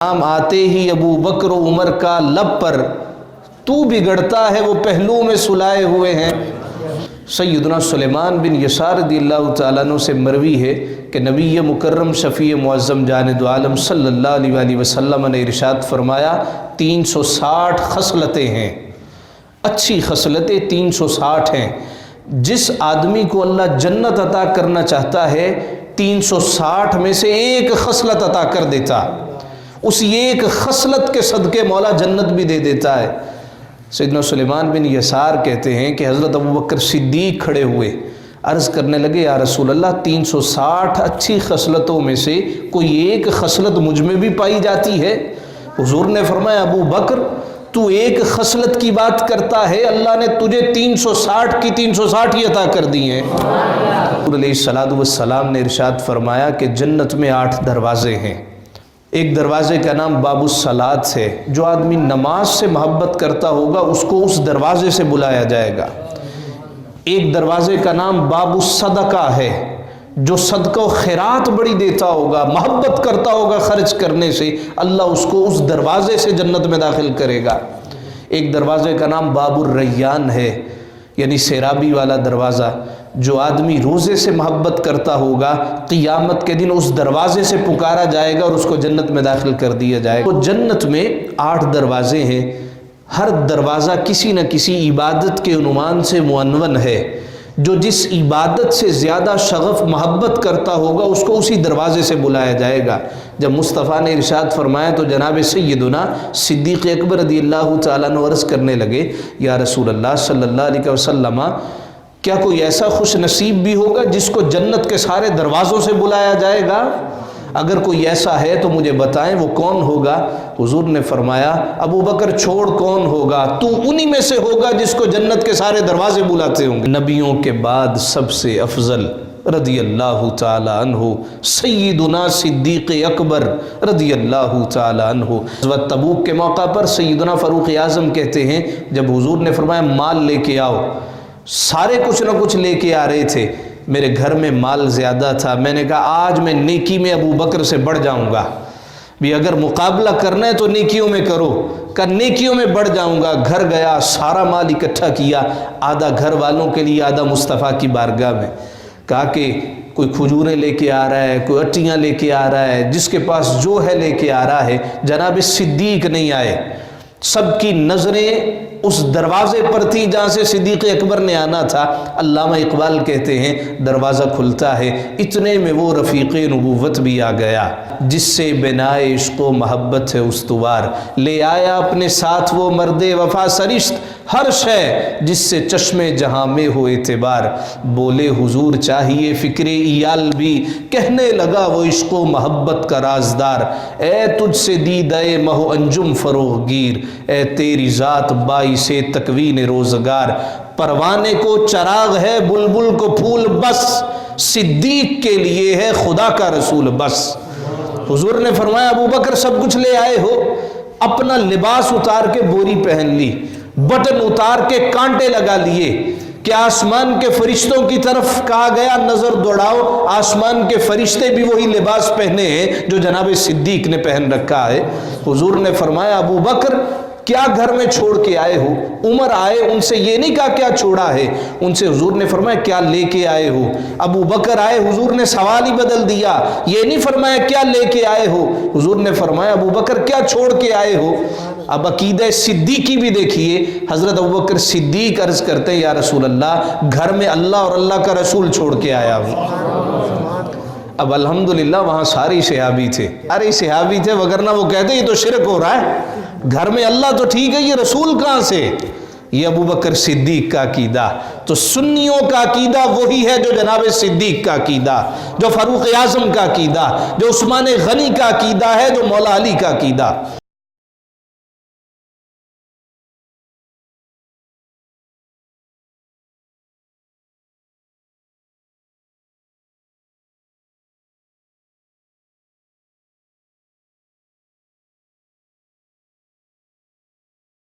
नाम आते ही अबू बकर उमर का लब पर तू बिगड़ता है वो पहलू में सुलाए हुए हैं। सैयदना सुलेमान बिन यसार रदियल्लाहु ताला अन्हु से मरवी है कि नबी मुकर्रम शफ़ी मुअज़्ज़म जानिद आलम सल्लल्लाहु अलैहि वसल्लम ने इरशाद फरमाया 360 खसलतें हैं, अच्छी खसलतें 360 हैं। जिस आदमी को अल्लाह जन्नत अता करना चाहता है 360 में से एक खसलत अता कर देता, उस एक खसलत के सदके मौला जन्नत भी दे देता है। सैयदना सुलेमान बिन यसार कहते हैं कि हज़रत अबू बकर सिद्दीक़ खड़े हुए, अर्ज़ करने लगे या रसूल अल्लाह 360 अच्छी खसलतों में से कोई एक खसलत मुझ में भी पाई जाती है। हुज़ूर ने फरमाया अबू बकर तू एक खसलत की बात करता है, अल्लाह ने तुझे 360 की 360 ही अता कर दी हैं। अलैहिस्सलातु वस्सलाम ने इरशाद फरमाया कि जन्नत में 8 दरवाज़े हैं। एक दरवाज़े का नाम बाबुस्सलात है, जो आदमी नमाज से मोहब्बत करता होगा उसको उस दरवाज़े से बुलाया जाएगा। एक दरवाज़े का नाम बाबुस्सदका है, जो सदका खैरात बड़ी देता होगा, मोहब्बत करता होगा खर्च करने से, अल्लाह उसको उस दरवाज़े से जन्नत में दाखिल करेगा। एक दरवाज़े का नाम बाबुर्रैयान है, यानी सैराबी वाला दरवाज़ा, जो आदमी रोज़े से मोहब्बत करता होगा क़ियामत के दिन उस दरवाज़े से पुकारा जाएगा और उसको जन्नत में दाखिल कर दिया जाएगा। तो जन्नत में 8 दरवाज़े हैं, हर दरवाज़ा किसी न किसी इबादत के उन्वान से मुअन्वन है। जो जिस इबादत से ज़्यादा शगफ़ मोहब्बत करता होगा उसको उसी दरवाज़े से बुलाया जाएगा। जब मुस्तफ़ा ने इरशाद फरमाया तो जनाब सैयदना सिद्दीक़ अकबर रदियल्लाहु ताला अन्हु अर्ज़ करने लगे या रसूल अल्लाह सल्लल्लाहु अलैहि वसल्लम, क्या कोई ऐसा खुश नसीब भी होगा जिसको जन्नत के सारे दरवाज़ों से बुलाया जाएगा? अगर कोई ऐसा है तो मुझे बताएं वो कौन होगा। हुजूर ने फरमाया अबू बकर छोड़ कौन होगा, तू उन्हीं में से होगा जिसको जन्नत के सारे दरवाजे बुलाते होंगे। नबियों के बाद सबसे अफजल रदियल्लाहु ताला अन्हु सैयदना सिद्दीक़ अकबर रदियल्लाहु ताला अन्हु। ग़ज़वत तबूक के मौका पर सैयदना फ़ारूक़ आज़म कहते हैं जब हुजूर ने फरमाया माल लेके आओ, सारे कुछ न कुछ लेके आ रहे थे, मेरे घर में माल ज़्यादा था, मैंने कहा आज मैं नेकी में अबू बकर से बढ़ जाऊंगा, भी अगर मुकाबला करना है तो नेकियों में करो, का नेकियों में बढ़ जाऊंगा। घर गया, सारा माल इकट्ठा किया, आधा घर वालों के लिए, आधा मुस्तफ़ा की बारगाह में। कहा कि कोई खजूरें लेके आ रहा है, कोई अट्टियाँ लेके आ रहा है, जिसके पास जो है लेके आ रहा है। जनाब सिद्दीक़ नहीं आए, सबकी नज़रें उस दरवाज़े पर थी जहाँ से सिद्दीक़ अकबर ने आना था। अल्लामा इकबाल कहते हैं दरवाज़ा खुलता है, इतने में वो रफ़ीक़े नबूवत भी आ गया, जिससे बिनाए इश्क़ व महब्बत है उस्तवार, ले आया अपने साथ वो मर्दे वफ़ा सरिश्त, हर शय जिससे चश्मे जहाँ में हो एतबार। बोले हुजूर चाहिए फ़िक्रे इयाल भी, कहने लगा वो इश्क़ व महब्बत का राजदार। ए तुझसे दीदाए महो अंजुम फ़रोग़गीर, ए तेरी ज़ात बाई से तकवीन रोज़गार। परवाने को चराग है, बुलबुल को फूल बस, सिद्दीक़ के लिए है खुदा का रसूल बस। हुजूर ने फरमाया अबू बकर सब कुछ ले आए हो, अपना लिबास उतार के बोरी पहन ली, बटन उतार के कांटे लगा लिए कि आसमान के फरिश्तों की तरफ कहा गया नजर दौड़ाओ, आसमान के फरिश्ते भी वही लिबास पहने हैं जो जनाब सिद्दीक़ ने पहन रखा है। हुजूर ने फरमाया अबू बकर क्या घर में छोड़ के आए हो? उमर आए, उनसे ये नहीं कहा क्या छोड़ा है, उनसे हुजूर ने फरमाया क्या लेके आए हो। अबू बकर आए, हुजूर ने सवाल ही बदल दिया, ये नहीं फरमाया क्या लेके आए हो, हुजूर ने फरमाया अबू बकर क्या छोड़ के आए हो। अब अकीदा सिद्दीकी भी देखिए, हज़रत अबू बकर सिद्दीक़ अर्ज़ करते हैं या रसूल अल्लाह घर में अल्लाह और अल्लाह का रसूल छोड़ के आया हूँ। अब अल्हम्दुलिल्लाह वहाँ सारे सहाबी थे, अरे सहाबी थे, वगरना वो कहते ये तो शिरक हो रहा है, घर में अल्लाह तो ठीक है, ये रसूल कहाँ से? ये अबू बकर सिद्दीक़ का अकीदा। तो सुन्नियों का अकीदा वही है जो जनाब सिद्दीक़ का अकीदा, जो फ़ारूक़ आज़म का अकीदा, जो उस्मान गनी का अकीदा है, जो मौला अली का अकीदा।